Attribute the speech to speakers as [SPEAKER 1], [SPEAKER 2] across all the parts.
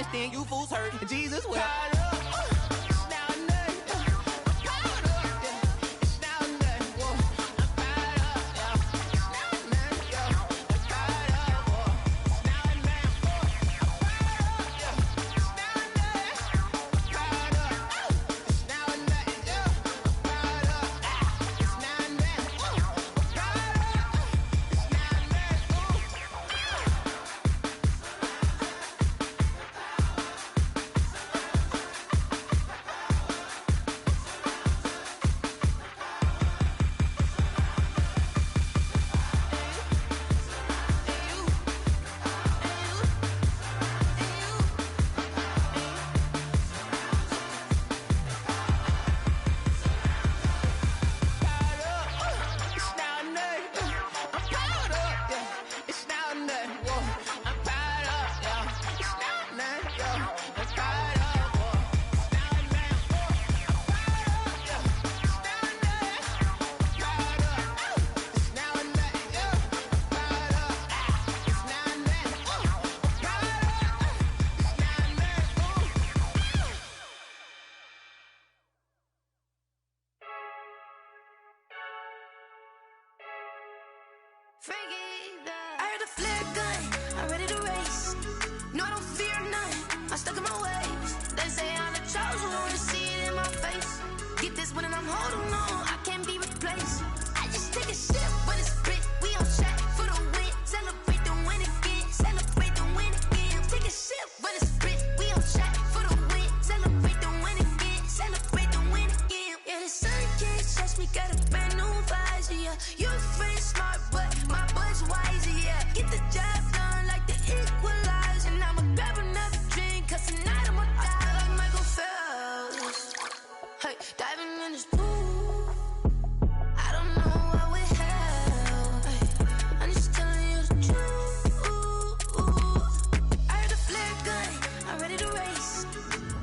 [SPEAKER 1] understand you fools hurt. Jesus will.
[SPEAKER 2] I heard a flare gun, I'm ready to race. No, I don't fear none, I'm stuck in my ways. They say I'm the chosen one, to see it in my face. Get this one and I'm holding on, I can't be replaced. I just take a sip when it's split, we on track for the win. Celebrate the win again, celebrate the win again. Take a sip when it's split, we on track for the win. Celebrate the win again, celebrate the win again. Yeah, the sun can't touch me, got a brand new visor, yeah. You're friend smart, but my bud's wiser, yeah. Get the job done like the equalizer. And I'ma grab another drink, cause tonight I'ma die like Michael Phelps. Hey, diving in this pool, I don't know what we have. Hey, I'm just telling you the truth. I heard a flare gun, I'm ready to race.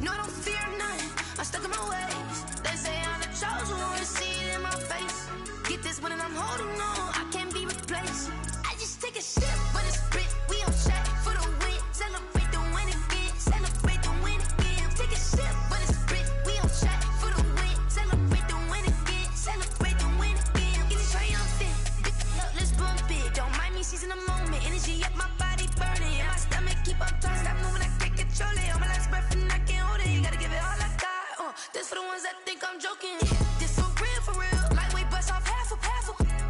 [SPEAKER 2] No, I don't fear none, I'm stuck in my ways. They say I'm the chosen one, to see it in my face. Get this one and I'm holding on, I can't be replaced. I just take a sip when it's split, we on track for the win. Celebrate the win again, celebrate the win again. Take a sip when it's split, we on track for the win. Celebrate the win again, celebrate the win again. Get it triumphant, look, let's bump it. Don't mind me seizing the moment, energy up my body burning. And my stomach keep on turning, stop moving, I can't control it. On my last breath and I can't hold it, gotta give it all I got. This for the ones that think I'm joking. This for real, lightweight bust off half a.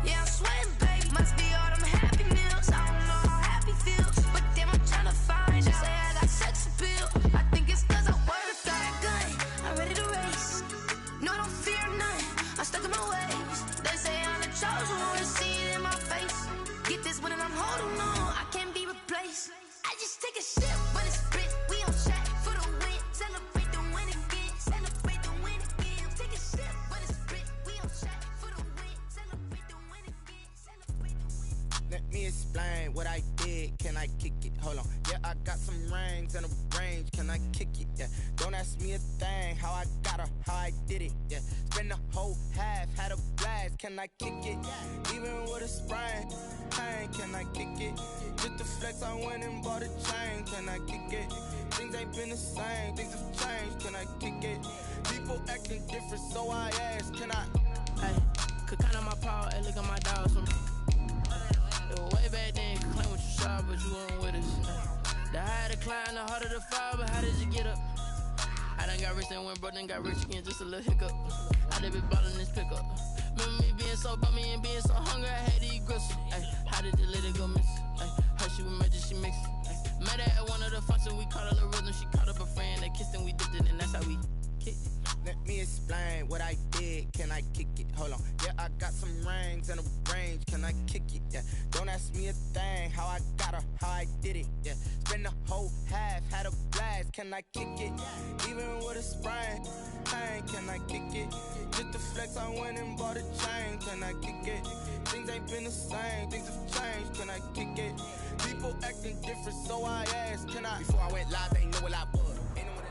[SPEAKER 2] Yeah, I'm sweating, baby. Must be all them happy meals. I don't know how happy feels, but damn, I'm trying to find out. Say I got sex appeal. I think it's cause I wear the flag gun. I'm ready to race. No, I don't fear none, I'm stuck in my ways. They say I'm the chosen one, to see it in my face. Get this one and I'm holding on, I can't be replaced. I just take a sip when it's split, we on track for the win. Celebrate the win again, celebrate the win again. Take a sip when it's split, we on track for the win. Celebrate the win again, celebrate the win.
[SPEAKER 3] Let me explain what I did, can I kick it? Hold on, yeah, I got some rings and a range, can I kick it? Yeah, don't ask me a thing, how I got her, how I did it, yeah. Spend the whole half, had a blast, can I kick it? Even with a sprain, pain, can I kick it? Just to flex, I went and bought a chain, can I kick it? Things ain't been the same, things have changed, can I kick it? People acting different, so I ask, can I?
[SPEAKER 4] Hey, could count on my power, hey, look at my dogs from. It was way back then, could claim what you saw, but you weren't with us. The higher the climb, the harder the fall, but how did you get up? I done got rich and went broke, then got rich again, just a little hiccup. I done been ballin' this pickup. Remember me being so bummy and being so hungry, I had to eat gristle. Ay, how did you let it go miss? Ay, her she was magic, she mixed. Met her at one of the functions, we caught her the rhythm, she caught up a friend, they kissed and we dipped it, and that's how we kicked it.
[SPEAKER 3] Let me explain what I did, can I kick it? Hold on, yeah, I got some rings and a range, can I kick it? Yeah, don't ask me a thing, how I got her, how I did it? Yeah, spend the whole half, had a blast, can I kick it? Even with a sprain, pain, can I kick it? Just to flex, I went and bought a chain, can I kick it? Things ain't been the same, things have changed, can I kick it? People acting different, so I asked, can I? Before I went live, they ain't know what I was. Ain't know what it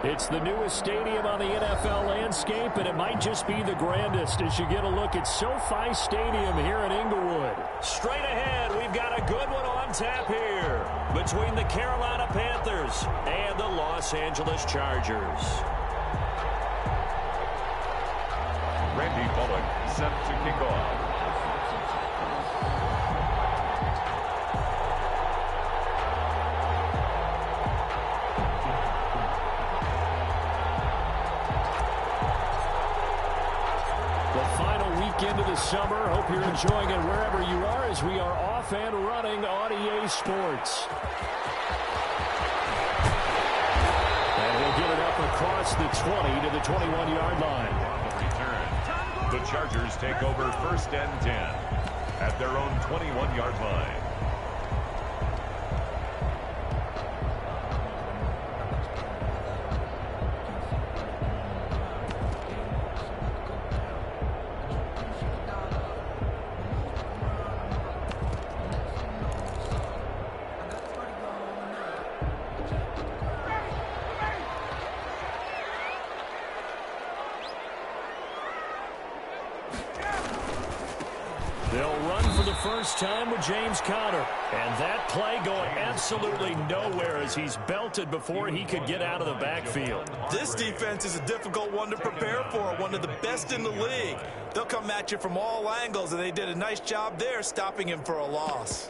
[SPEAKER 5] It's the newest stadium on the NFL landscape, and it might just be the grandest as you get a look at SoFi Stadium here in Inglewood. Straight ahead, we've got a good one on tap here between the Carolina Panthers and the Los Angeles Chargers.
[SPEAKER 6] Randy Bullock set to kick off.
[SPEAKER 5] Into the summer. Hope you're enjoying it wherever you are as we are off and running on EA Sports. And we'll get it up across the 20 to the 21-yard line.
[SPEAKER 6] On the return, the Chargers take over 1st and 10 at their own 21-yard line.
[SPEAKER 5] They'll run for the first time with James Conner. And that play going absolutely nowhere as he's belted before he could get out of the backfield.
[SPEAKER 7] This defense is a difficult one to prepare for, one of the best in the league. They'll come at you from all angles, and they did a nice job there stopping him for a loss.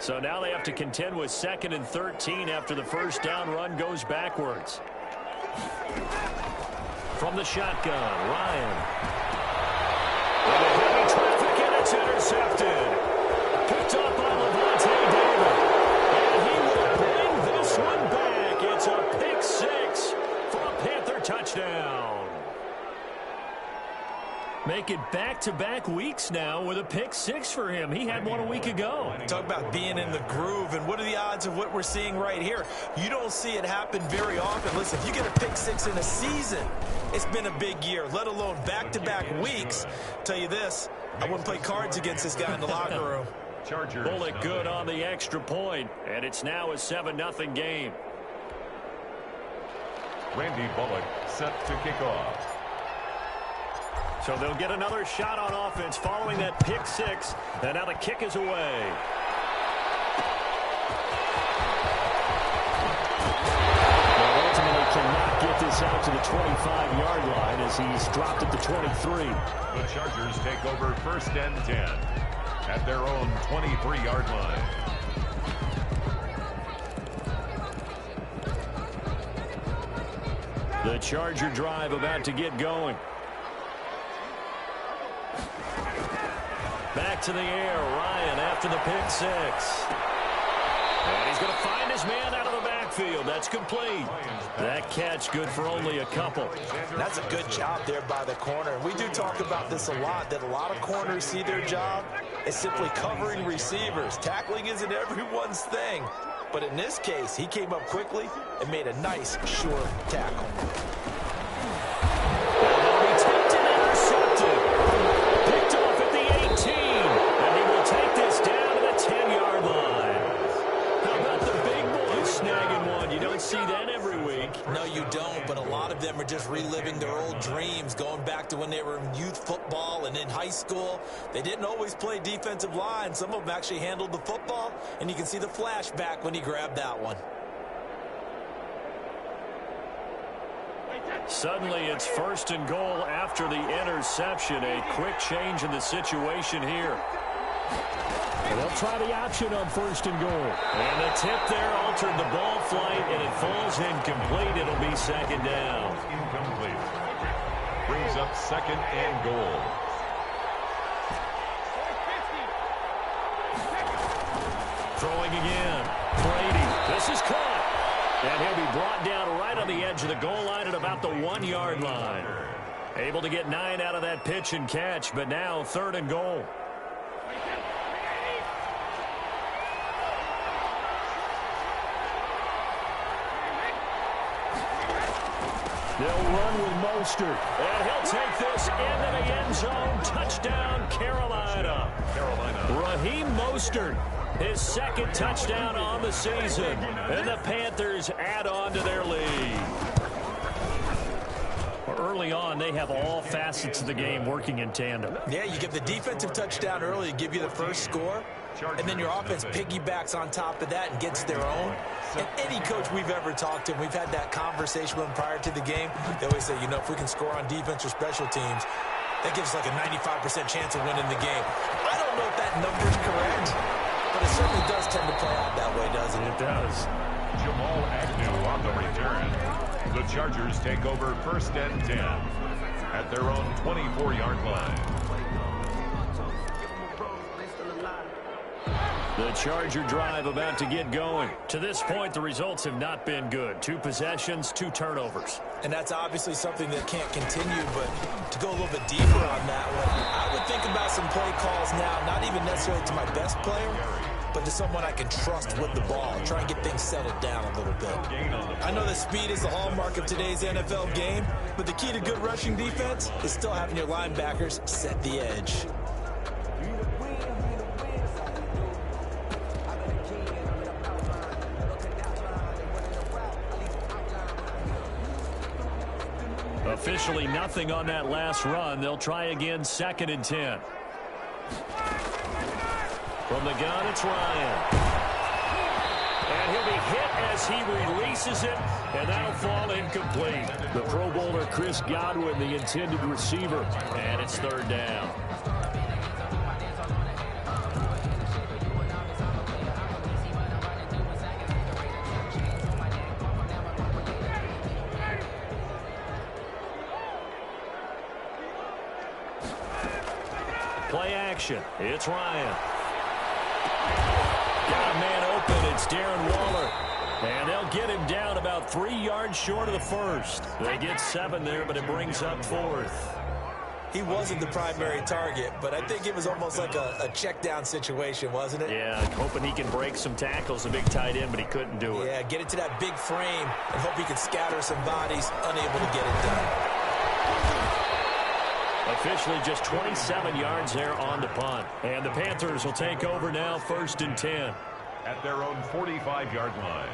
[SPEAKER 5] So now they have to contend with 2nd and 13 after the first down run goes backwards. From the shotgun, Ryan. And a heavy traffic, and it's intercepted. Picked up on Levante David. And he will bring this one back. It's a pick 6 for a Panther touchdown. Make it back-to-back weeks now with a pick 6 for him. He had one a week ago.
[SPEAKER 7] Talk about being in the groove, and what are the odds of what we're seeing right here? You don't see it happen very often. Listen, if you get a pick 6 in a season, it's been a big year, let alone back-to-back weeks. Tell you this, I wouldn't play cards against this guy in the locker room.
[SPEAKER 6] Chargers.
[SPEAKER 5] Bullock good on the extra point, and it's now a 7-0 game.
[SPEAKER 6] Randy Bullock set to kick off.
[SPEAKER 5] So they'll get another shot on offense following that pick 6, and now the kick is away. But ultimately cannot get this out to the 25-yard line as he's dropped at the 23.
[SPEAKER 6] The Chargers take over 1st and 10 at their own 23-yard line.
[SPEAKER 5] The Charger drive about to get going. Back to the air, Ryan after the pick 6. And he's going to find his man out of the backfield. That's complete. That catch good for only a couple.
[SPEAKER 7] That's a good job there by the corner. We do talk about this a lot, that a lot of corners see their job as simply covering receivers. Tackling isn't everyone's thing. But in this case, he came up quickly and made a nice, short tackle.
[SPEAKER 5] See that every week.
[SPEAKER 7] No, you don't, but a lot of them are just reliving their old dreams, going back to when they were in youth football and in high school. They didn't always play defensive line. Some of them actually handled the football, and you can see the flashback when he grabbed that one.
[SPEAKER 5] Suddenly it's 1st and goal after the interception. A quick change in the situation here. And they'll try the option on 1st and goal. And the tip there altered the ball flight, and it falls incomplete. It'll be 2nd down.
[SPEAKER 6] Incomplete. Brings up 2nd and goal.
[SPEAKER 5] Throwing again. Brady. This is caught. And he'll be brought down right on the edge of the goal line at about the 1-yard line. Able to get 9 out of that pitch and catch, but now 3rd and goal. They'll run with Mostert, and he'll take this into the end zone. Touchdown, Carolina. Raheem Mostert His second touchdown on the season. And the Panthers add on to their lead. Early on, they have all facets of the game working in tandem.
[SPEAKER 7] Yeah, you get the defensive touchdown early to give you the first score, and then your offense piggybacks on top of that and gets their own. And any coach we've ever talked to, we've had that conversation with them prior to the game, they always say, you know, if we can score on defense or special teams, that gives us like a 95% chance of winning the game. I don't know if that number's correct, but it certainly does tend to play out that way, doesn't it?
[SPEAKER 5] It does.
[SPEAKER 6] Jamal Agnew on the return. The Chargers take over 1st and 10 at their own 24-yard line.
[SPEAKER 5] The Charger drive about to get going. To this point, the results have not been good. 2 possessions, 2 turnovers.
[SPEAKER 7] And that's obviously something that can't continue, but to go a little bit deeper on that one, I would think about some play calls now, not even necessarily to my best player, but to someone I can trust with the ball, try and get things settled down a little bit. I know that speed is the hallmark of today's NFL game, but the key to good rushing defense is still having your linebackers set the edge.
[SPEAKER 5] Officially nothing on that last run. They'll try again, 2nd and 10. From the gun, it's Ryan. And he'll be hit as he releases it, and that'll fall incomplete. The Pro Bowler Chris Godwin, the intended receiver, and it's 3rd down. Play action. It's Ryan. Got a man open. It's Darren Waller. And they'll get him down about 3 yards short of the first. They get 7 there, but it brings up 4th.
[SPEAKER 7] He wasn't the primary target, but I think it was almost like a check down situation, wasn't it?
[SPEAKER 5] Yeah, hoping he can break some tackles, a big tight end, but he couldn't do it.
[SPEAKER 7] Yeah, get it to that big frame and hope he can scatter some bodies, unable to get it done.
[SPEAKER 5] Officially just 27 yards there on the punt. And the Panthers will take over now, 1st and 10.
[SPEAKER 6] At their own 45-yard line.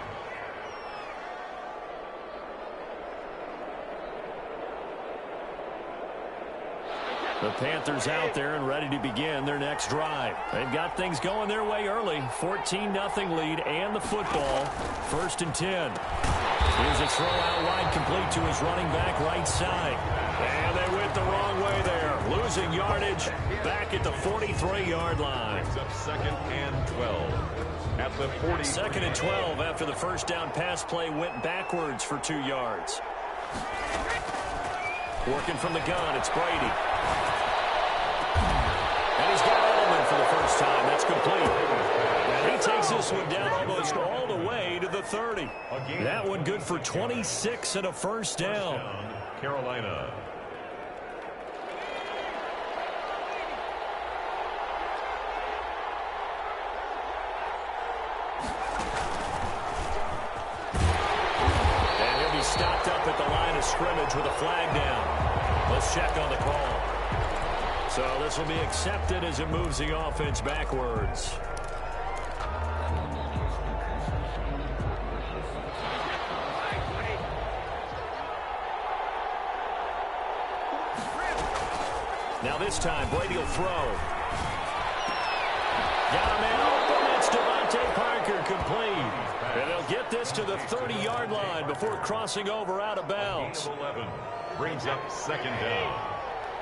[SPEAKER 5] The Panthers out there and ready to begin their next drive. They've got things going their way early. 14-0 lead and the football. 1st and 10. Here's a throw out wide, complete to his running back right side. And they went the wrong way there. Losing yardage back at the 43-yard line.
[SPEAKER 6] Picks up 2nd and 12 at the 40.
[SPEAKER 5] 2nd and 12 after the first down pass play went backwards for 2 yards. Working from the gun, it's Brady. And he's got Edelman for the first time. That's complete. And he takes this one down almost all the way to the 30. That one good for 26 and a first down.
[SPEAKER 6] Carolina.
[SPEAKER 5] And he'll be stopped up at the line of scrimmage with a flag down. Let's check on the call. So this will be accepted as it moves the offense backwards. Now this time, Brady will throw. Got a man open. It's Devontae Parker, complete. And they'll get this to the 30-yard line before crossing over out of bounds.
[SPEAKER 6] 11 brings up 2nd down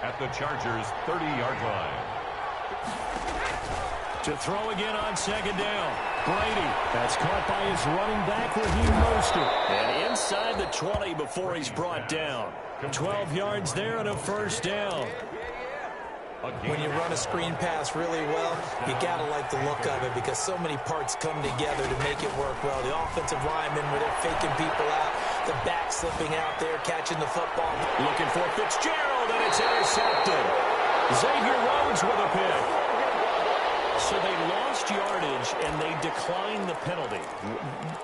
[SPEAKER 6] at the Chargers' 30-yard line.
[SPEAKER 5] To throw again on 2nd down. Brady. That's caught by his running back, Raheem Mostert. And inside the 20 before he's brought down. 12 yards there and a first down.
[SPEAKER 7] When you run a screen pass really well, you got to like the look of it because so many parts come together to make it work well. The offensive linemen, where they're faking people out, the back slipping out there, catching the football.
[SPEAKER 5] Looking for Fitzgerald, and it's intercepted. Xavier Rhodes with a pick. So they lost yardage, and they declined the penalty.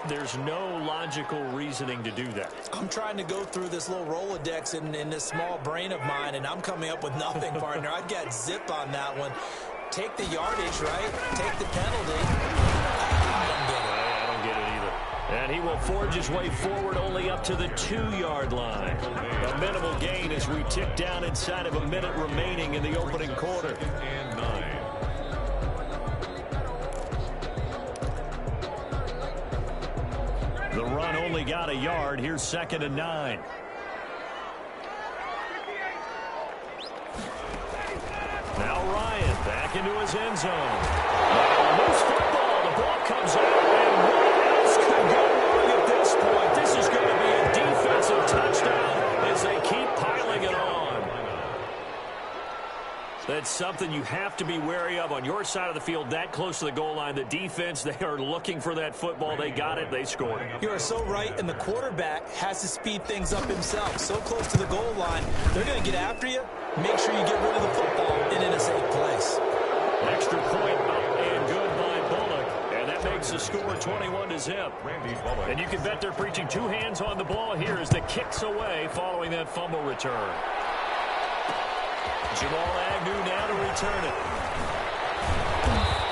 [SPEAKER 5] There's no logical reasoning to do that.
[SPEAKER 7] I'm trying to go through this little Rolodex in this small brain of mine, and I'm coming up with nothing, partner. I've got zip on that one. take the yardage, right? Take the penalty.
[SPEAKER 5] I don't get it either. And he will forge his way forward only up to the 2-yard line. A minimal gain as we tick down inside of a minute remaining in the opening quarter.
[SPEAKER 6] And 9.
[SPEAKER 5] The run only got a yard. Here's 2nd and 9. Now Ryan back into his end zone. Loose football. The ball comes out, and what else could go wrong at this point? This is going to be a defensive touchdown as they keep piling it on. That's something you have to be wary of on your side of the field, that close to the goal line. The defense, they are looking for that football. They got it. They scored.
[SPEAKER 7] You are so right, and the quarterback has to speed things up himself. So close to the goal line, they're going to get after you. Make sure you get rid of the football and in a safe place.
[SPEAKER 5] Extra point up and good by Bullock. And that makes the score 21-0. And you can bet they're preaching 2 hands on the ball here as the kick's away following that fumble return. Jamal Agnew now to return it.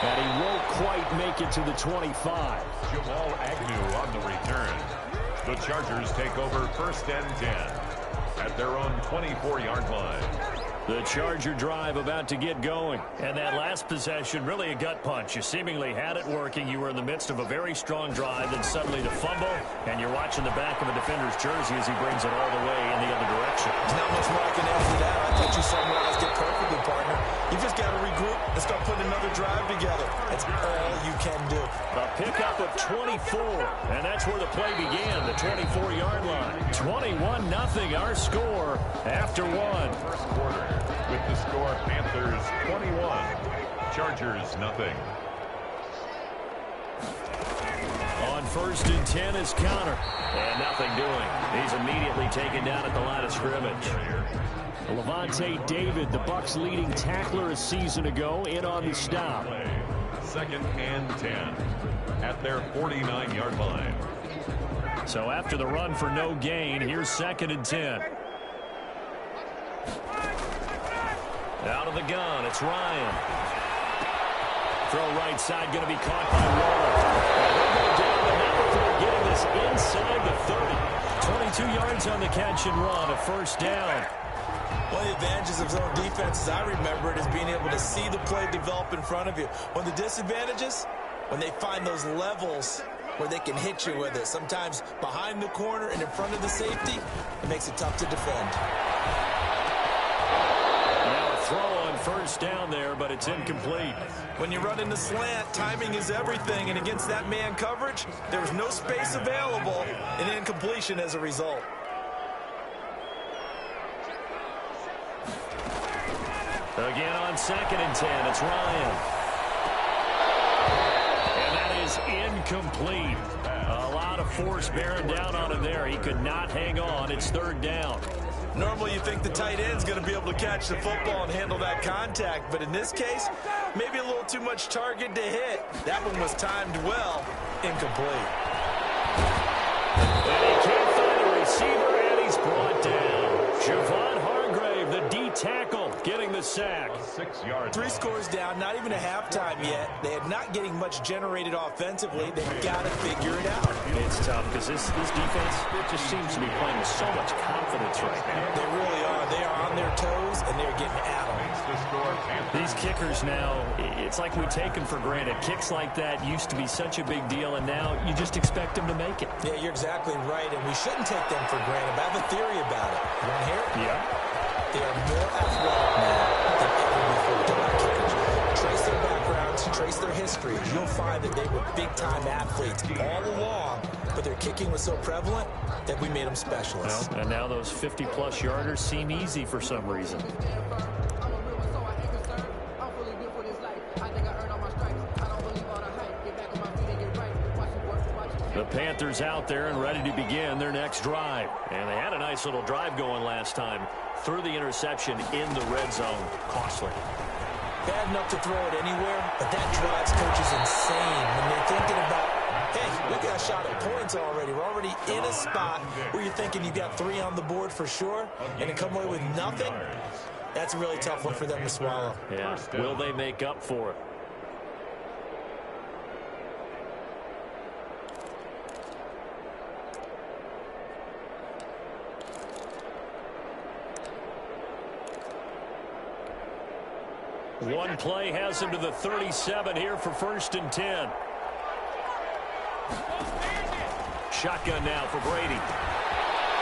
[SPEAKER 5] And he won't quite make it to the 25.
[SPEAKER 6] Jamal Agnew on the return. The Chargers take over 1st and 10 at their own 24-yard line.
[SPEAKER 5] The Charger drive about to get going. And that last possession, really a gut punch. You seemingly had it working. You were in the midst of a very strong drive, then suddenly the fumble, and you're watching the back of a defender's jersey as he brings it all the way in the other direction.
[SPEAKER 7] There's not much more I can add to that. I thought you summarized it perfectly, partner. You just got to regroup and start putting another drive together. That's all you can do.
[SPEAKER 5] A pickup of 24, and that's where the play began, the 24-yard line. 21-0 our score after 1.
[SPEAKER 6] First quarter with the score Panthers 21, Chargers nothing.
[SPEAKER 5] On 1st and 10 is Connor, and nothing doing. He's immediately taken down at the line of scrimmage. Levante David, the Bucs' leading tackler a season ago, in on the stop.
[SPEAKER 6] 2nd and 10 at their 49-yard line.
[SPEAKER 5] So after the run for no gain, here's 2nd and 10. Out of the gun, it's Ryan. Throw right side, going to be caught by Waller. Down, and now they're getting this inside the 30. 22 yards on the catch and run, a 1st down.
[SPEAKER 7] One of the advantages of zone defense, as I remember it, is being able to see the play develop in front of you. One of the disadvantages, when they find those levels where they can hit you with it, sometimes behind the corner and in front of the safety, it makes it tough to defend.
[SPEAKER 5] Now a throw on 1st down there, but it's incomplete.
[SPEAKER 7] When you run in the slant, timing is everything, and against that man coverage, there was no space available, and incompletion as a result.
[SPEAKER 5] Again on 2nd and 10, it's Ryan. And that is incomplete. A lot of force bearing down on him there. He could not hang on. It's 3rd down.
[SPEAKER 7] Normally you think the tight end's going to be able to catch the football and handle that contact, but in this case, maybe a little too much target to hit. That one was timed well, incomplete.
[SPEAKER 5] And he can't find a receiver, and he's brought down. Javon Hargrave, the D tackle, getting the sack.
[SPEAKER 6] 6 yards.
[SPEAKER 7] 3 scores down, not even a halftime yet. They are not getting much generated offensively. They've got to figure it out.
[SPEAKER 5] It's tough because this defense, it just seems to be playing with so much confidence right now.
[SPEAKER 7] They really are. They are on their toes, and they're getting at them.
[SPEAKER 5] These kickers now, it's like we take them for granted. Kicks like that used to be such a big deal, and now you just expect them to make it.
[SPEAKER 7] Yeah, you're exactly right, and we shouldn't take them for granted. But I have a theory about it. You want to hear it?
[SPEAKER 5] Yeah.
[SPEAKER 7] They are more athletic now than ever before. They're not kickers. Trace their backgrounds, trace their histories. You'll find that they were big-time athletes all along, but their kicking was so prevalent that we made them specialists.
[SPEAKER 5] Well, and now those 50-plus yarders seem easy for some reason. The Panthers out there and ready to begin their next drive. And they had a nice little drive going last time. Threw the interception in the red zone. Costly.
[SPEAKER 7] Bad enough to throw it anywhere, but that drives coaches insane when they're thinking about, hey, we got a shot at points already. We're already in a spot where you're thinking you got 3 on the board for sure, and to come away with nothing, That's a really tough one for them to swallow.
[SPEAKER 5] Yeah. Will they make up for it? One play has him to the 37 here for 1st and 10. Shotgun now for Brady.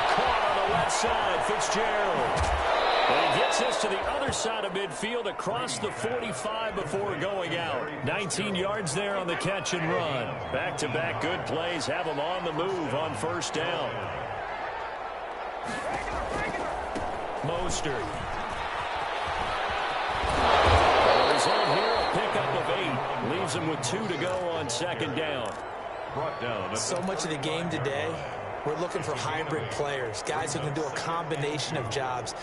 [SPEAKER 5] Caught on the left side, Fitzgerald. And he gets this to the other side of midfield across the 45 before going out. 19 yards there on the catch and run. Back-to-back good plays have him on the move on 1st down. Mostert. Result here, a pickup of 8. Leaves him with 2 to go on 2nd down.
[SPEAKER 6] Brought down.
[SPEAKER 7] So much of the game today, we're looking for hybrid players, guys who can do a combination of jobs.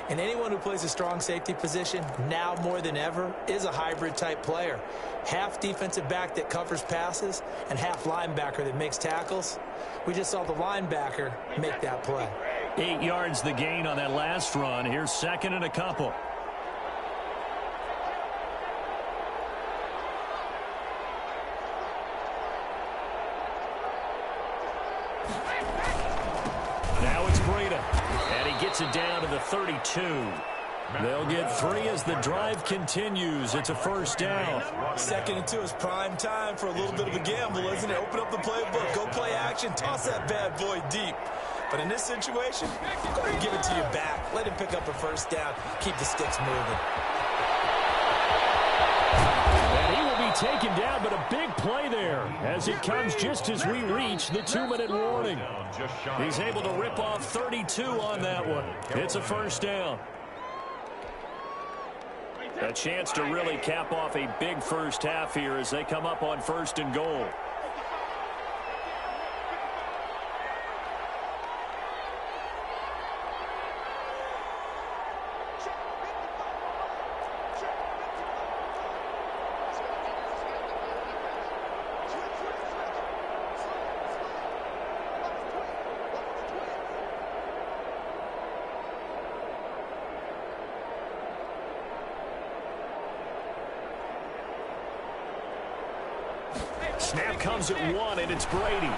[SPEAKER 7] And anyone who plays a strong safety position, now more than ever, is a hybrid-type player. Half defensive back that covers passes and half linebacker that makes tackles. We just saw the linebacker make that play.
[SPEAKER 5] 8 yards the gain on that last run. Here's 2nd and a couple. Now it's Breida, and he gets it down to the 32. They'll get 3 as the drive continues. It's a 1st down.
[SPEAKER 7] 2nd and 2 is prime time for a little bit of a gamble, isn't it? Open up the playbook, go play action, toss that bad boy deep. But in this situation, go ahead and give it to your back. Let him pick up a 1st down. Keep the sticks moving.
[SPEAKER 5] And he will be taken down, but a big play there as it comes just as we reach the 2-minute warning. He's able to rip off 32 on that one. It's a 1st down. A chance to really cap off a big first half here as they come up on 1st and goal. Snap comes at 1, and it's Brady.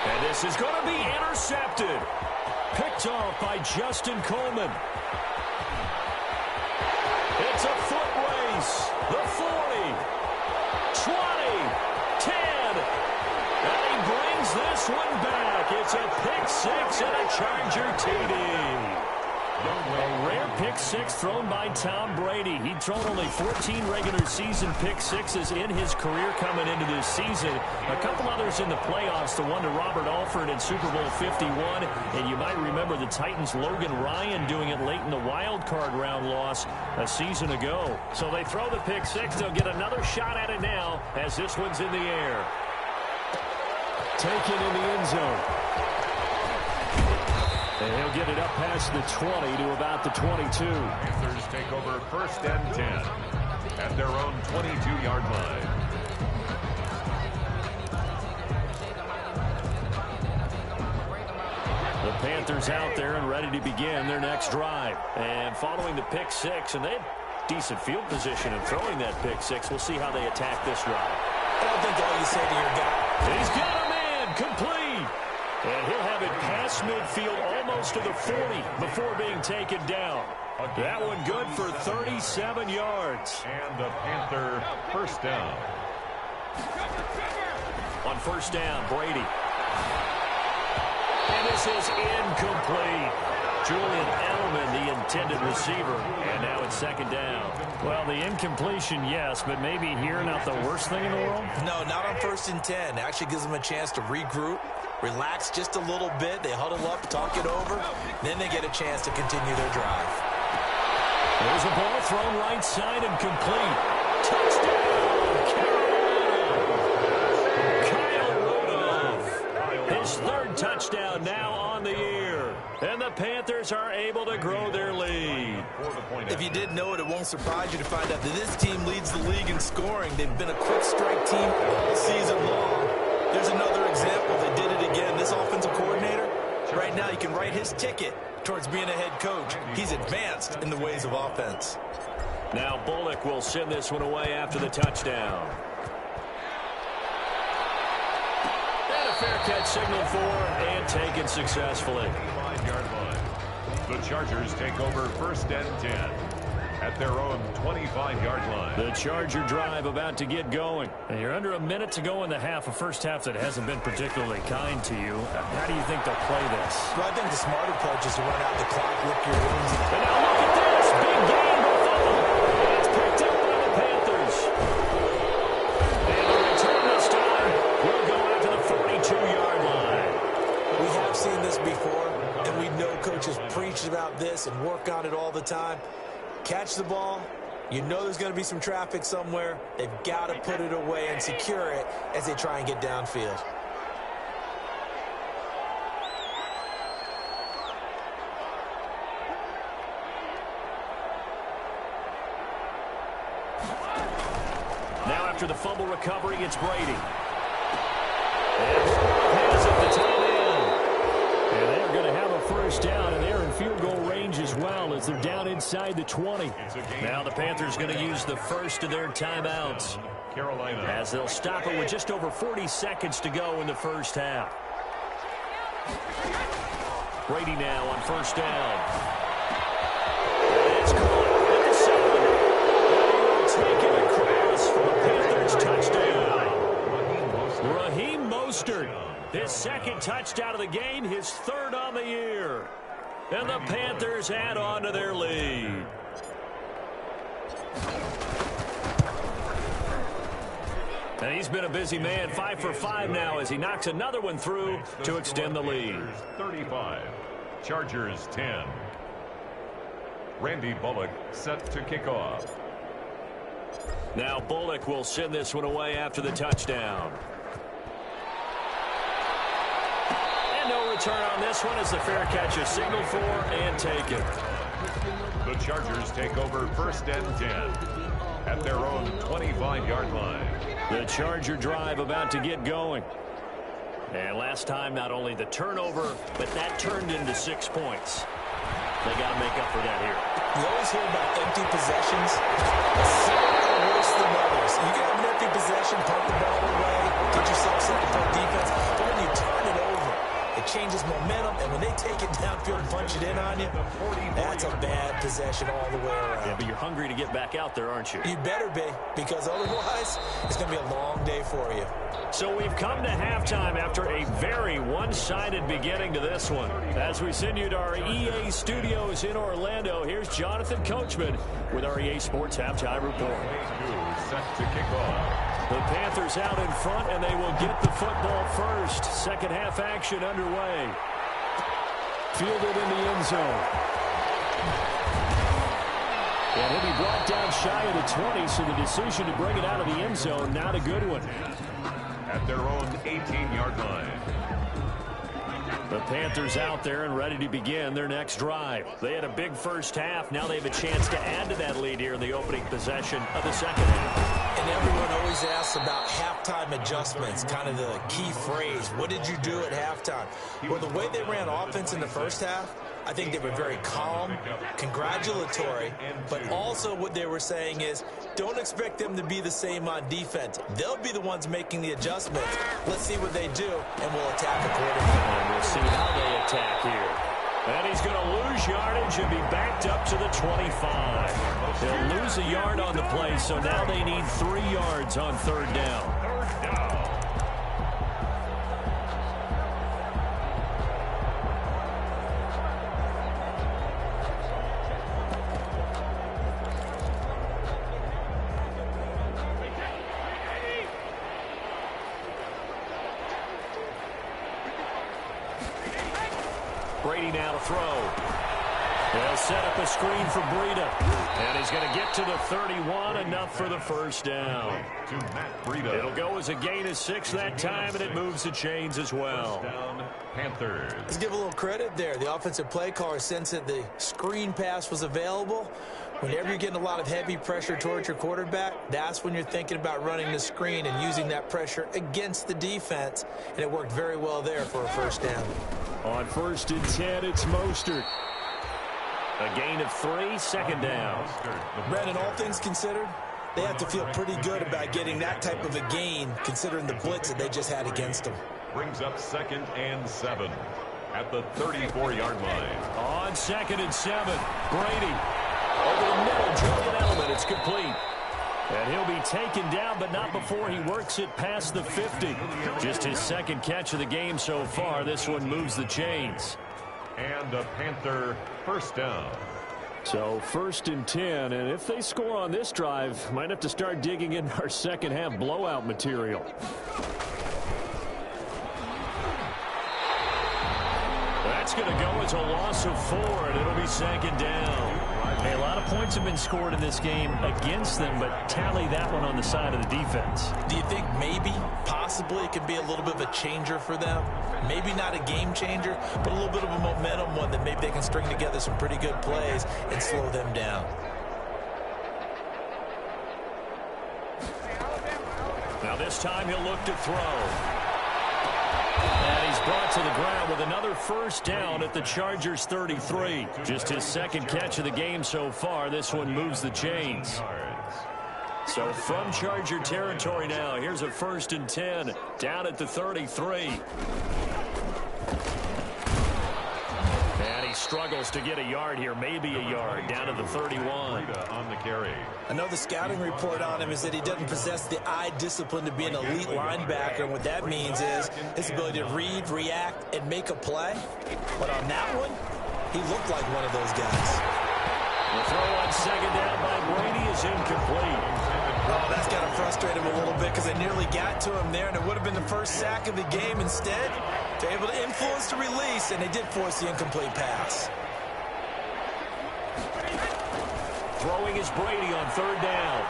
[SPEAKER 5] And this is going to be intercepted. Picked off by Justin Coleman. It's a foot race. The 40, 20, 10. And he brings this one back. It's a pick 6 and a Charger TD. A rare pick 6 thrown by Tom Brady. He'd thrown only 14 regular season pick 6s in his career coming into this season. A couple others in the playoffs, the one to Robert Alford in Super Bowl 51. And you might remember the Titans' Logan Ryan doing it late in the wild card round loss a season ago. So they throw the pick 6. They'll get another shot at it now as this one's in the air. Taken in the end zone. And he'll get it up past the 20 to about the 22.
[SPEAKER 6] Panthers take over 1st and 10 at their own 22-yard line.
[SPEAKER 5] The Panthers out there and ready to begin their next drive. And following the pick 6, and they had decent field position in throwing that pick 6. We'll see how they attack this drive.
[SPEAKER 7] I don't think all you say to your guy.
[SPEAKER 5] He's got him in, complete. And he'll have it past midfield almost to the 40 before being taken down. That one good for 37 yards.
[SPEAKER 6] And the Panther 1st down.
[SPEAKER 5] On 1st down, Brady. And this is incomplete. Julian Edelman, the intended receiver. And now it's 2nd down. Well, the incompletion, yes, but maybe here not the worst thing in the world?
[SPEAKER 7] No, not on 1st and 10. Actually gives them a chance to regroup, relax just a little bit. They huddle up, talk it over. Then they get a chance to continue their drive.
[SPEAKER 5] There's a ball thrown right side and complete. Touchdown, Carolina! Kyle Rudolph. His 3rd touchdown now on the year. And the Panthers are able to grow their lead.
[SPEAKER 7] If you didn't know it, it won't surprise you to find out that this team leads the league in scoring. They've been a quick strike team all season long. There's another example. They did it again. This offensive coordinator, right now you can write his ticket towards being a head coach. He's advanced in the ways of offense.
[SPEAKER 5] Now Bullock will send this one away after the touchdown. And a fair catch signaled for and taken successfully.
[SPEAKER 6] 5-yard line. The Chargers take over 1st and 10 at their own 25-yard line.
[SPEAKER 5] The Charger drive about to get going. And you're under a minute to go in the half, a first half that hasn't been particularly kind to you. How do you think they'll play this?
[SPEAKER 7] Well, I think the smart approach is to run out the clock, lick your wounds.
[SPEAKER 5] And now look at this. Big game. It's picked up by the Panthers. And the return this time will go out to the 42-yard line.
[SPEAKER 7] We have seen this before, and we know coaches preach about this and work on it all the time. Catch the ball. You know there's going to be some traffic somewhere. They've got to put it away and secure it as they try and get downfield.
[SPEAKER 5] Now after the fumble recovery, it's Brady. And has it to tight end. And they're going to have a first down, and they're in field goal range as well as they're down inside the 20. Now the Panthers going to use the first of their timeouts
[SPEAKER 6] Carolina.
[SPEAKER 5] as they'll stop it with just over 40 seconds to go in the first half. Brady now on first down. It's caught at the 7. And he will take it across for the Panthers touchdown. Raheem Mostert, his second touchdown of the game, his third on the year. And the Panthers add on to their lead. And he's been a busy man, 5 for 5 now as he knocks another one through to extend the lead.
[SPEAKER 6] 35, Chargers 10. Randy Bullock set to kick off.
[SPEAKER 5] Now Bullock will send this one away after the touchdown. And no return on this one as the fair catch is signaled for and taken.
[SPEAKER 6] The Chargers take over 1st and 10 at their own 25-yard line.
[SPEAKER 5] The Charger drive about to get going. And last time, not only the turnover, but that turned into 6 points. They got to make up for that here.
[SPEAKER 7] You always hear about empty possessions. Some are worse than others. You can have an empty possession, punt the ball away, get yourself set to play defense. But when you turn it over, it changes momentum. And when they take it downfield and punch it in on you, that's a bad possession all the way around.
[SPEAKER 5] Yeah, but you're hungry to get back out there, aren't you?
[SPEAKER 7] You better be, because otherwise, it's going to be a long day for you.
[SPEAKER 5] So we've come to halftime after a very one-sided beginning to this one. As we send you to our EA studios in Orlando, here's Jonathan Coachman with our EA Sports Halftime Report.
[SPEAKER 6] Set to kick off.
[SPEAKER 5] The Panthers out in front, and they will get the football first. Second half action underway. Fielded in the end zone. And he'll be brought down shy of the 20, so the decision to bring it out of the end zone, not a good one.
[SPEAKER 6] At their own 18-yard line.
[SPEAKER 5] The Panthers out there and ready to begin their next drive. They had a big first half. Now they have a chance to add to that lead here in the opening possession of the second half.
[SPEAKER 7] And everyone always asks about halftime adjustments, kind of the key phrase. What did you do at halftime? Well, the way they ran offense in the first half, I think they were very calm, congratulatory, but also what they were saying is don't expect them to be the same on defense. They'll be the ones making the adjustments. Let's see what they do, and we'll attack accordingly.
[SPEAKER 5] And we'll see how they attack here. And he's going to lose yardage and be backed up to the 25. They'll lose a yard on the play, so now they need 3 yards on third down. Brady now to throw. They'll set up a screen for Breida. And he's going to get to the 31, enough for the first down.
[SPEAKER 6] To Matt Breida.
[SPEAKER 5] It'll go as a gain of 6 that time, and it moves the chains as well.
[SPEAKER 6] First down, Panthers.
[SPEAKER 7] Let's give a little credit there. The offensive play caller sensed that the screen pass was available. Whenever you're getting a lot of heavy pressure towards your quarterback, that's when you're thinking about running the screen and using that pressure against the defense. And it worked very well there for a first down.
[SPEAKER 5] On 1st and 10, it's Mostert. A gain of 3, second down.
[SPEAKER 7] Brandon, all things considered, they have to feel pretty good about getting that type of a gain, considering the blitz that they just had against them.
[SPEAKER 6] Brings up 2nd and 7 at the 34-yard line.
[SPEAKER 5] On 2nd and 7, Brady over the middle, Julian Edelman. It's complete. And he'll be taken down, but not before he works it past the 50. Just his second catch of the game so far. This one moves the chains.
[SPEAKER 6] And a Panther first down.
[SPEAKER 5] So 1st and 10, and if they score on this drive, might have to start digging in our second half blowout material. That's going to go as a loss of 4, and it'll be 2nd down.
[SPEAKER 8] Hey, a lot of points have been scored in this game against them, but tally that one on the side of the defense.
[SPEAKER 7] Do you think maybe, possibly, it could be a little bit of a changer for them? Maybe not a game changer, but a little bit of a momentum one that maybe they can string together some pretty good plays and slow them down.
[SPEAKER 5] Now this time he'll look to throw. And he's brought to the ground with another first down at the Chargers 33. Just his second catch of the game so far. This one moves the chains. So from Charger territory now, here's a 1st and 10 down at the 33. And he struggles to get a yard here, maybe a yard, down to the 31.
[SPEAKER 6] On the carry.
[SPEAKER 7] I know the scouting report on him is that he doesn't possess the eye discipline to be an elite linebacker, and what that means is his ability to read, react, and make a play. But on that one, he looked like one of those guys.
[SPEAKER 5] The throw on 2nd down by Brady is incomplete.
[SPEAKER 7] Oh, that's got to frustrate him a little bit because they nearly got to him there, and it would have been the first sack of the game. Instead, they're able to influence the release, and they did force the incomplete pass.
[SPEAKER 5] Throwing is Brady on 3rd down.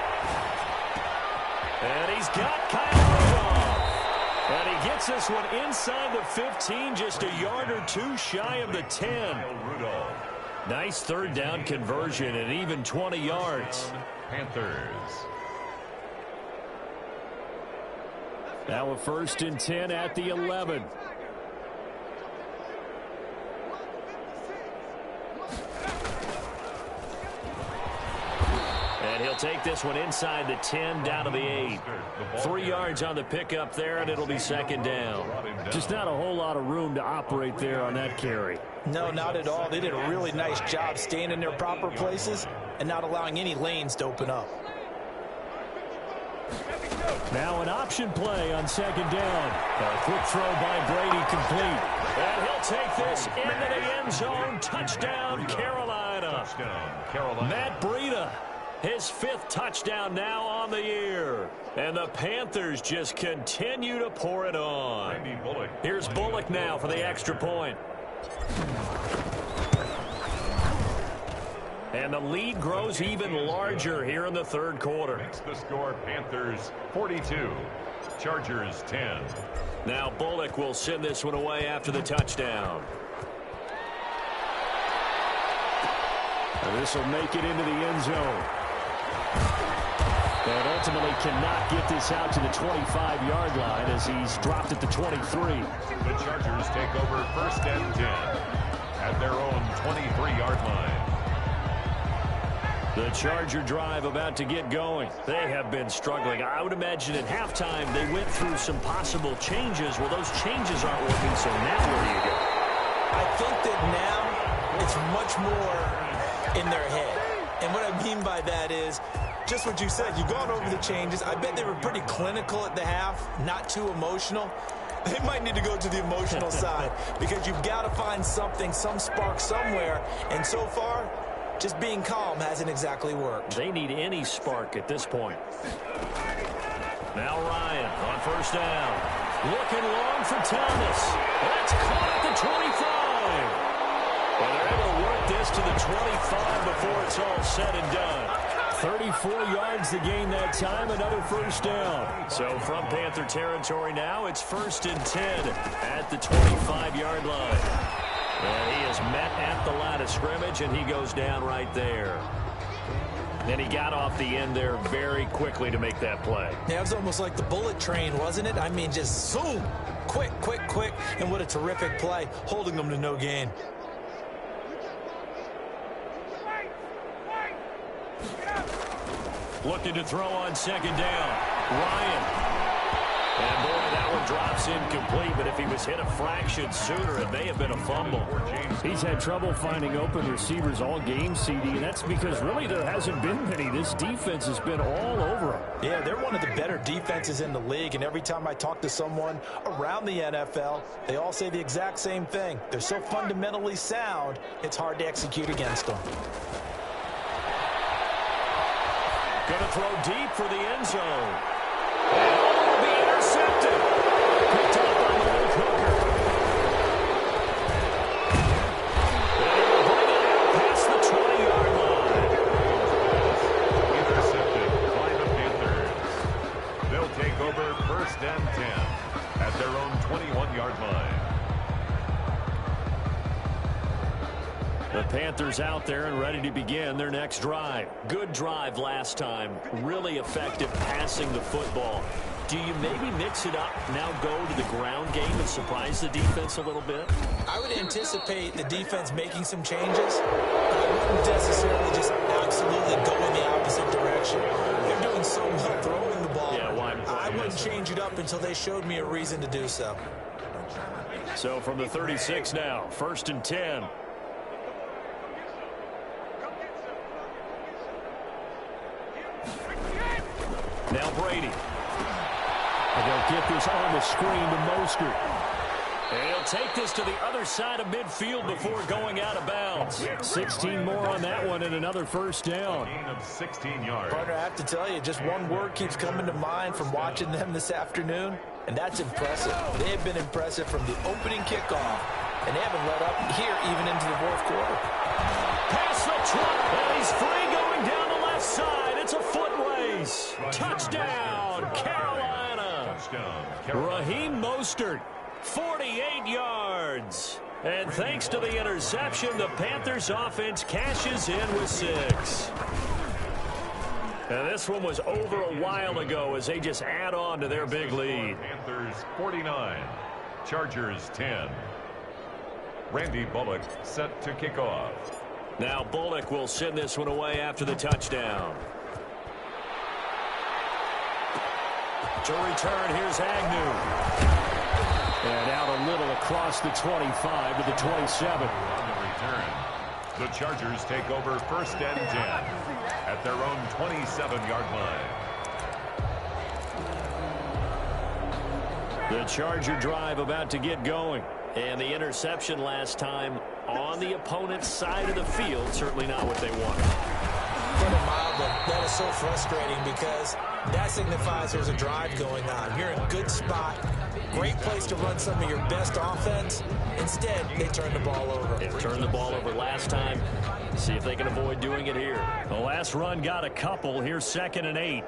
[SPEAKER 5] And he's got Kyle Rudolph. And he gets this one inside the 15, just a yard or 2 shy of the 10. Nice 3rd down conversion and even 20 yards.
[SPEAKER 6] Panthers.
[SPEAKER 5] Now a 1st and 10 at the 11. And he'll take this one inside the 10 down to the 8. 3 yards on the pickup there, and it'll be 2nd down. Just not a whole lot of room to operate there on that carry.
[SPEAKER 7] No, not at all. They did a really nice job staying in their proper places and not allowing any lanes to open up.
[SPEAKER 5] Now an option play on 2nd down. A quick throw by Brady complete. And he'll take this into the end zone. Touchdown, Carolina. Matt Breida, his 5th touchdown now on the year. And the Panthers just continue to pour it on. Here's Bullock now for the extra point. And the lead grows even larger here in the 3rd quarter.
[SPEAKER 6] Makes the score Panthers 42, Chargers 10.
[SPEAKER 5] Now Bullock will send this one away after the touchdown. And this will make it into the end zone. And ultimately cannot get this out to the 25-yard line as he's dropped at the 23.
[SPEAKER 6] The Chargers take over 1st and 10 at their own 23-yard line.
[SPEAKER 5] The Charger drive about to get going. They have been struggling. I would imagine at halftime they went through some possible changes. Well, those changes aren't working, so now where do you go?
[SPEAKER 7] I think that now it's much more in their head. And what I mean by that is just what you said. You've gone over the changes. I bet they were pretty clinical at the half, not too emotional. They might need to go to the emotional side because you've got to find something, some spark somewhere. And so far, just being calm hasn't exactly worked.
[SPEAKER 5] They need any spark at this point. Now Ryan on 1st down. Looking long for Thomas. That's caught at the 25. And they're able to work this to the 25 before it's all said and done. 34 yards to gain that time, another 1st down. So from Panther territory now, it's 1st and 10 at the 25-yard line. And he is met at the line of scrimmage, and he goes down right there. And he got off the end there very quickly to make that play.
[SPEAKER 7] Yeah, it was almost like the bullet train, wasn't it? I mean, just zoom, quick, quick, quick, and what a terrific play, holding them to no gain.
[SPEAKER 5] Looking to throw on second down. Ryan. And, boy, that one drops incomplete, but if he was hit a fraction sooner, it may have been a fumble.
[SPEAKER 8] He's had trouble finding open receivers all game, CD, and that's because really there hasn't been many. This defense has been all over him.
[SPEAKER 7] Yeah, they're one of the better defenses in the league, and every time I talk to someone around the NFL, they all say the exact same thing. They're so fundamentally sound, it's hard to execute against them.
[SPEAKER 5] Going to throw deep for the end zone. And will be intercepted. Picked up by Malik Hooker. And they'll bring it out past the 20-yard line.
[SPEAKER 6] Intercepted by the Panthers. They'll take over 1st and 10 at their own 21-yard line.
[SPEAKER 5] The Panthers out there and ready to begin their next drive. Good drive last time. Really effective passing the football. Do you maybe mix it up, now go to the ground game and surprise the defense a little bit?
[SPEAKER 7] I would anticipate the defense making some changes, but I wouldn't necessarily just absolutely go in the opposite direction. They're doing so well throwing the ball.
[SPEAKER 5] Yeah, why?
[SPEAKER 7] I wouldn't change it up until they showed me a reason to do so.
[SPEAKER 5] So from the 36 now, 1st and 10. Now Brady.
[SPEAKER 8] And they'll get this on the screen to Mostert.
[SPEAKER 5] And he'll take this to the other side of midfield before going out of bounds.
[SPEAKER 8] 16 more on that one and another first down.
[SPEAKER 6] Gain of 16 yards.
[SPEAKER 7] Partner, I have to tell you, just one word keeps coming to mind from watching them this afternoon, and that's impressive. They have been impressive from the opening kickoff, and they haven't let up here even into the fourth quarter.
[SPEAKER 5] Pass the truck, and he's free going down the left side. It's a foot race. Touchdown, Carolina.
[SPEAKER 6] Touchdown,
[SPEAKER 5] Raheem Mostert, 48 yards. And thanks to the interception, the Panthers offense cashes in with 6. And this one was over a while ago as they just add on to their big lead.
[SPEAKER 6] Panthers 49, Chargers 10. Randy Bullock set to kick off.
[SPEAKER 5] Now Bullock will send this one away after the touchdown. To return, here's Agnew.
[SPEAKER 8] And out a little across the 25 to the 27.
[SPEAKER 6] On the return, the Chargers take over 1st and 10 at their own 27-yard line.
[SPEAKER 5] The Charger drive about to get going. And the interception last time on the opponent's side of the field, certainly not what they wanted.
[SPEAKER 7] Put it mildly, that is so frustrating because that signifies there's a drive going on. You're in a good spot, great place to run some of your best offense. Instead, they turn the ball over.
[SPEAKER 5] They turned the ball over last time. See if they can avoid doing it here.
[SPEAKER 8] The last run got a couple. Here's 2nd and 8.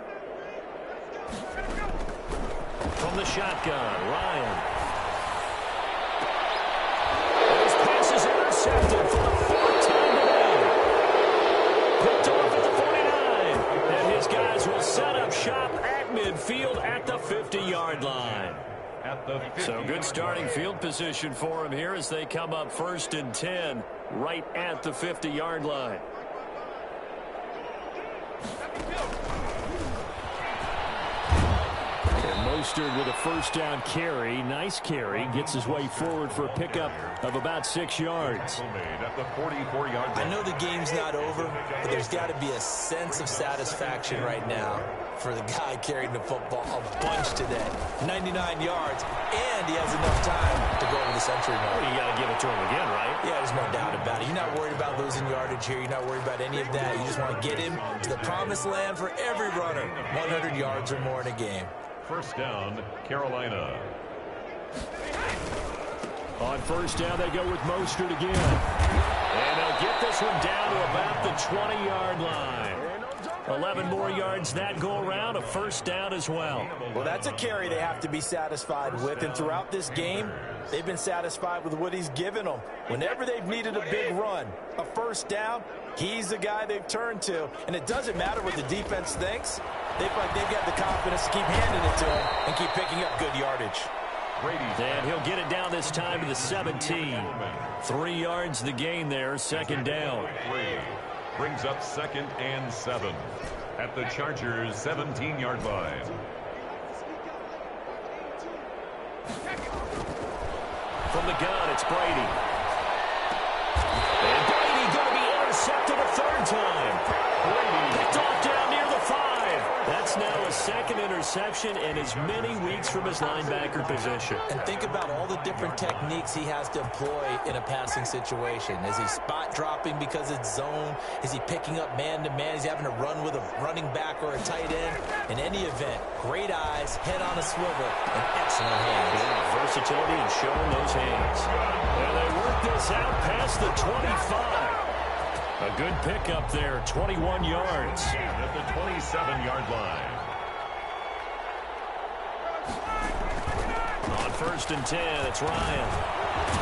[SPEAKER 5] From the shotgun, Ryan. His pass is intercepted for the 4th time today. Picked off at the 49. And his guys will set up shop at midfield at the 50-yard line. So good starting field position for him here as they come up 1st and 10 right at the 50-yard line.
[SPEAKER 8] Mostert with a first down carry. Nice carry. Gets his way forward for a pickup of about 6 yards.
[SPEAKER 6] At the 44-yard line.
[SPEAKER 7] I know the game's not over, but there's got to be a sense of satisfaction right now for the guy carrying the football a bunch today. 99 yards, and he has enough time to go over the century mark.
[SPEAKER 5] Well, you got to give it to him again, right?
[SPEAKER 7] Yeah, there's no doubt about it. You're not worried about losing yardage here. You're not worried about any of that. You just want to get him to the promised land for every runner. 100 yards or more in a game.
[SPEAKER 6] 1st down, Carolina.
[SPEAKER 8] On 1st down, they go with Mostert again.
[SPEAKER 5] And they'll get this one down to about the 20-yard line. 11 more yards that go around, a 1st down as well.
[SPEAKER 7] Well, that's a carry they have to be satisfied with, and throughout this game, they've been satisfied with what he's given them. Whenever they've needed a big run, a 1st down, he's the guy they've turned to. And it doesn't matter what the defense thinks. They feel like they've got the confidence to keep handing it to him and keep picking up good yardage.
[SPEAKER 5] And he'll get it down this time to the 17. 3 yards the gain there, 2nd down.
[SPEAKER 6] Brings up 2nd and 7. at the Chargers' 17-yard line.
[SPEAKER 5] From the gun, it's Brady. And Brady going to be intercepted a third time. Brady picked off down near the 5. That's now a second interception and as many weeks from his linebacker position.
[SPEAKER 7] And think about all the different techniques he has to employ in a passing situation. Is he spot dropping because it's zone? Is he picking up man-to-man? Is he having to run with a running back or a tight end? In any event, great eyes, head on a swivel, and excellent hands.
[SPEAKER 5] Yeah, versatility and showing those hands. And they work this out past the 25. A good pickup there, 21 yards.
[SPEAKER 6] At the 27-yard line.
[SPEAKER 5] On 1st and 10, it's Ryan.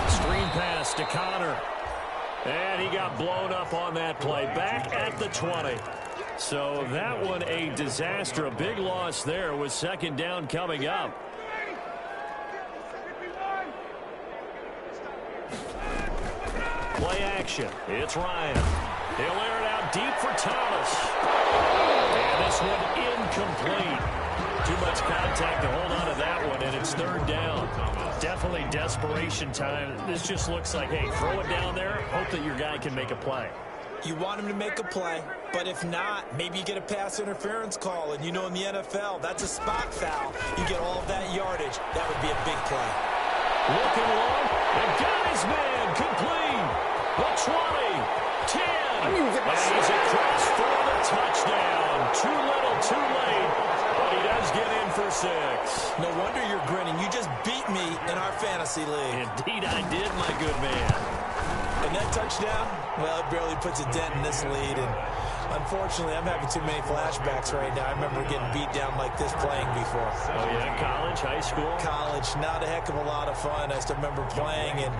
[SPEAKER 5] Screen pass to Connor. And he got blown up on that play. Back at the 20. So that one a disaster. A big loss there with 2nd down coming up. Play action. It's Ryan. He'll air it out deep for Thomas. And this one incomplete. Too much contact to hold on to that one, and it's 3rd down. Definitely desperation time. This just looks like, hey, throw it down there, hope that your guy can make a play.
[SPEAKER 7] You want him to make a play, but if not, maybe you get a pass interference call, and you know in the NFL, that's a spot foul. You get all of that yardage. That would be a big play.
[SPEAKER 5] Looking long, and got his man complete. The 20, 10, and he's across for the touchdown. Too little, too late, but he does get in for 6.
[SPEAKER 7] No wonder you're grinning. You just beat me in our fantasy league.
[SPEAKER 5] Indeed I did, my good man.
[SPEAKER 7] And that touchdown, well, it barely puts a dent in this lead. And unfortunately, I'm having too many flashbacks right now. I remember getting beat down like this playing before.
[SPEAKER 5] Oh, yeah, college, high school?
[SPEAKER 7] College, not a heck of a lot of fun. I still remember playing and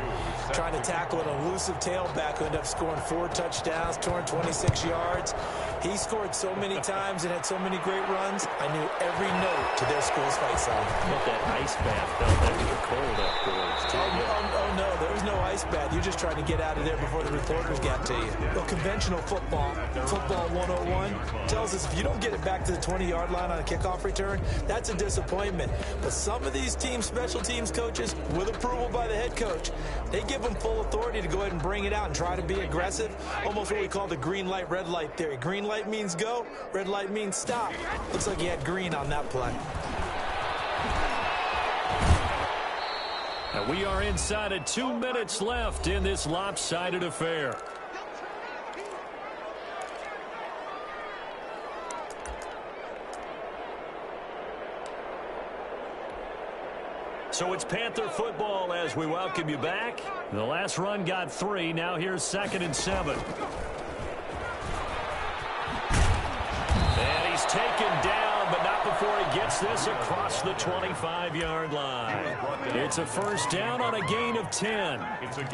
[SPEAKER 7] trying to tackle an elusive tailback who ended up scoring 4 touchdowns, 226 yards. He scored so many times and had so many great runs, I knew every note to their school's fight song.
[SPEAKER 5] What that ice bath felt like you were cold afterwards, too.
[SPEAKER 7] Oh, no, there was no ice bath. You're just trying to get out of there before the reporters got to you. Well, conventional football 101, tells us if you don't get it back to the 20-yard line on a kickoff return, that's a disappointment. But some of these teams, special teams coaches, with approval by the head coach, they give them full authority to go ahead and bring it out and try to be aggressive. Almost what we call the green light, red light theory. Green light means go, red light means stop. Looks like he had green on that play.
[SPEAKER 5] And we are inside of 2 minutes left in this lopsided affair. So it's Panther football as we welcome you back. The last run got 3. Now here's 2nd and 7. And he's taken down, but not before he gets this across the 25-yard line. It's a 1st down on a gain of 10.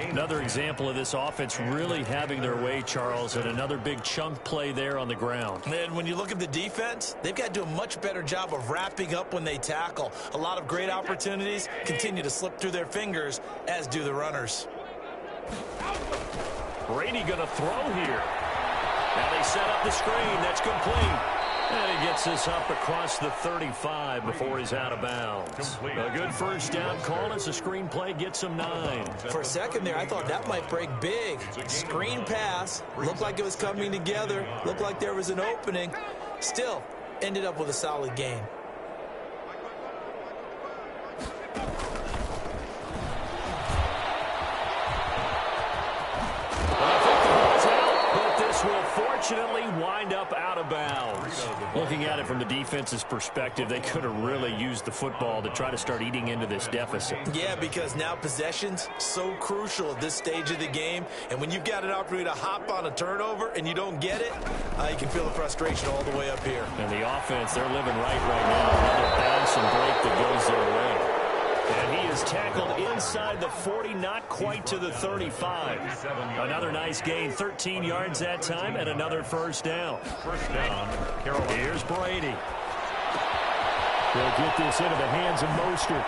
[SPEAKER 5] Another example of this offense really having their way, Charles, and another big chunk play there on the ground.
[SPEAKER 7] And when you look at the defense, they've got to do a much better job of wrapping up when they tackle. A lot of great opportunities continue to slip through their fingers, as do the runners.
[SPEAKER 5] Brady going to throw here. Now they set up the screen. That's complete. And he gets this up across the 35 before he's out of bounds. A good 1st down call as the screen play gets him 9.
[SPEAKER 7] For a second there, I thought that might break big. Screen pass. Looked like it was coming together. Looked like there was an opening. Still, ended up with a solid gain.
[SPEAKER 5] Will fortunately wind up out of bounds. Looking at it from the defense's perspective, they could have really used the football to try to start eating into this deficit.
[SPEAKER 7] Yeah, because now possession's so crucial at this stage of the game, and when you've got an opportunity to hop on a turnover and you don't get it, you can feel the frustration all the way up here.
[SPEAKER 5] And the offense, they're living right now. Another bounce and break that goes their way. And he is tackled inside the 40, not quite to the 35. Another nice gain, 13 yards that time, and another 1st down.
[SPEAKER 6] 1st down, Carolina.
[SPEAKER 5] Here's Brady. They'll get this into the hands of Mostert.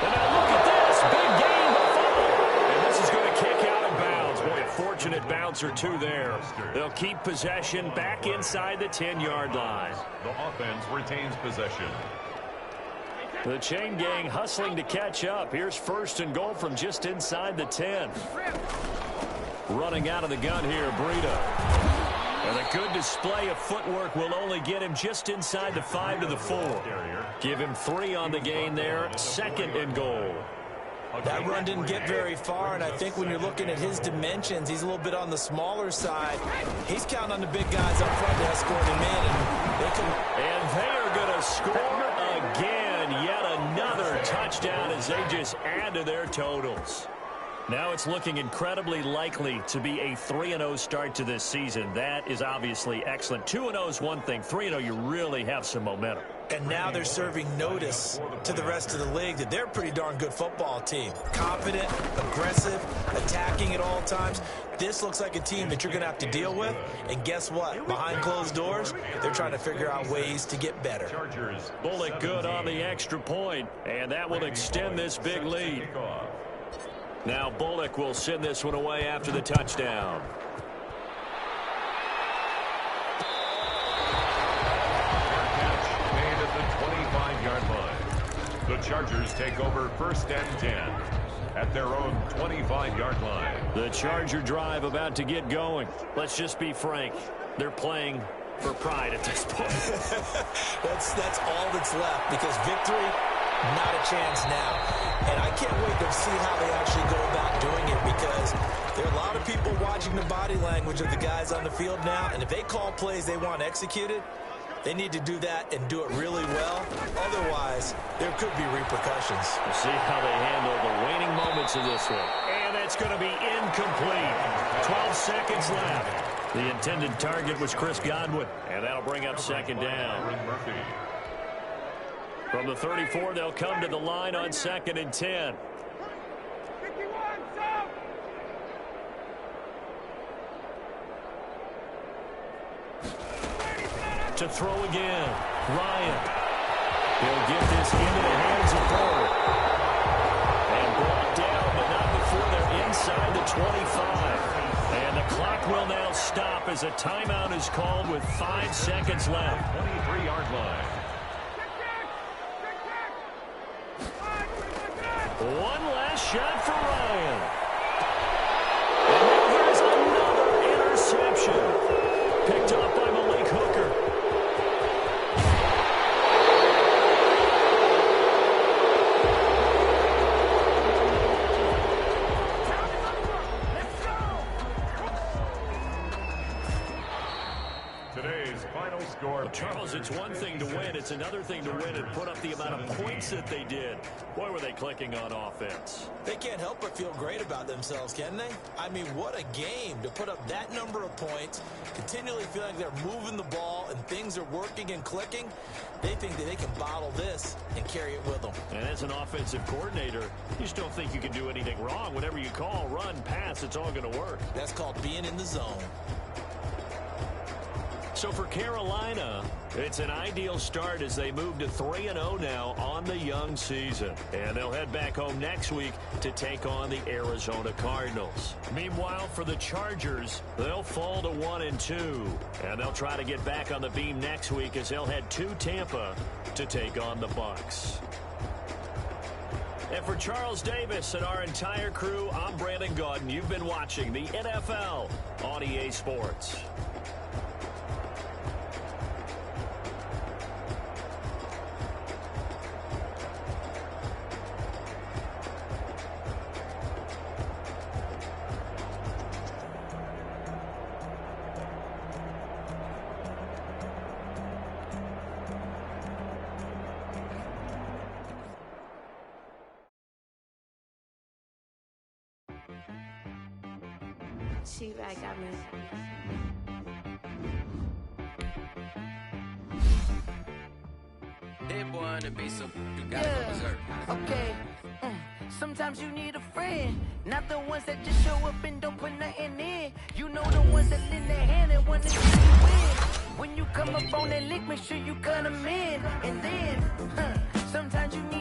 [SPEAKER 5] And now look at this, big gain, the fumble. And this is going to kick out of bounds. Boy, a Fortunate bounce or two there. They'll keep possession back inside the 10-yard line.
[SPEAKER 6] The offense retains possession.
[SPEAKER 5] The chain gang hustling to catch up. Here's 1st and goal from just inside the 10. Running out of the gun here, Breida. And a good display of footwork will only get him just inside the 5 to the 4. Give him 3 on the gain there. 2nd and goal.
[SPEAKER 7] That run didn't get very far, and I think when you're looking at his dimensions, he's a little bit on the smaller side. He's counting on the big guys up front to escort him in,
[SPEAKER 5] and they are going to score again. Yet another touchdown as they just add to their totals. Now it's looking incredibly likely to be a 3-0 start to this season. That is obviously excellent. 2-0 is one thing. 3-0, you really have some momentum.
[SPEAKER 7] And now they're serving notice to the rest of the league that they're a pretty darn good football team. Confident, aggressive, attacking at all times. This looks like a team that you're going to have to deal with. And guess what? Behind closed doors, they're trying to figure out ways to get better.
[SPEAKER 5] Bullock good on the extra point, and that will extend this big lead. Now Bullock will send this one away after the touchdown.
[SPEAKER 6] Made at the 25-yard line. The Chargers take over 1st and 10 at their own 25-yard line.
[SPEAKER 5] The Charger drive about to get going. Let's just be frank. They're playing for pride at this point.
[SPEAKER 7] That's all that's left, because victory, not a chance now. And I can't wait to see how they actually go about doing it, because there are a lot of people watching the body language of the guys on the field now, and if they call plays they want executed, they need to do that and do it really well. Otherwise, there could be repercussions.
[SPEAKER 5] We'll see how they handle the waning moments of this one. And it's going to be incomplete. 12 seconds left. The intended target was Chris Godwin, and that'll bring up 2nd down. From the 34, they'll come to the line on 2nd and 10. To throw again. Ryan. He'll get this into the hands of Ford. And brought down, but not before they're inside the 25. And the clock will now stop as a timeout is called with 5 seconds left.
[SPEAKER 6] 23-yard line.
[SPEAKER 5] One last shot for Ryan. And now there's another interception. Picked up by Malik Hooker.
[SPEAKER 6] Today's final score.
[SPEAKER 5] Charles, it's one thing to win. It's another thing to win and put up the amount of points that they did. Boy, were they clicking on offense.
[SPEAKER 7] They can't help but feel great about themselves, can they? I mean, what a game to put up that number of points, continually feel like they're moving the ball and things are working and clicking. They think that they can bottle this and carry it with them.
[SPEAKER 5] And as an offensive coordinator, you just don't think you can do anything wrong. Whatever you call, run, pass, it's all going to work.
[SPEAKER 7] That's called being in the zone.
[SPEAKER 5] So for Carolina, it's an ideal start as they move to 3-0 now on the young season. And they'll head back home next week to take on the Arizona Cardinals. Meanwhile, for the Chargers, they'll fall to 1-2. And they'll try to get back on the beam next week as they'll head to Tampa to take on the Bucs. And for Charles Davis and our entire crew, I'm Brandon Gaudin. You've been watching the NFL on EA Sports.
[SPEAKER 2] She right got me.
[SPEAKER 4] That boy on the beat, so you gotta go berserk.
[SPEAKER 9] Okay. Sometimes you need a friend, not the ones that just show up and don't put nothing in. You know the ones that lend their hand and want to see you win. When you come up on that lick, make sure you cut them in. And then, sometimes you need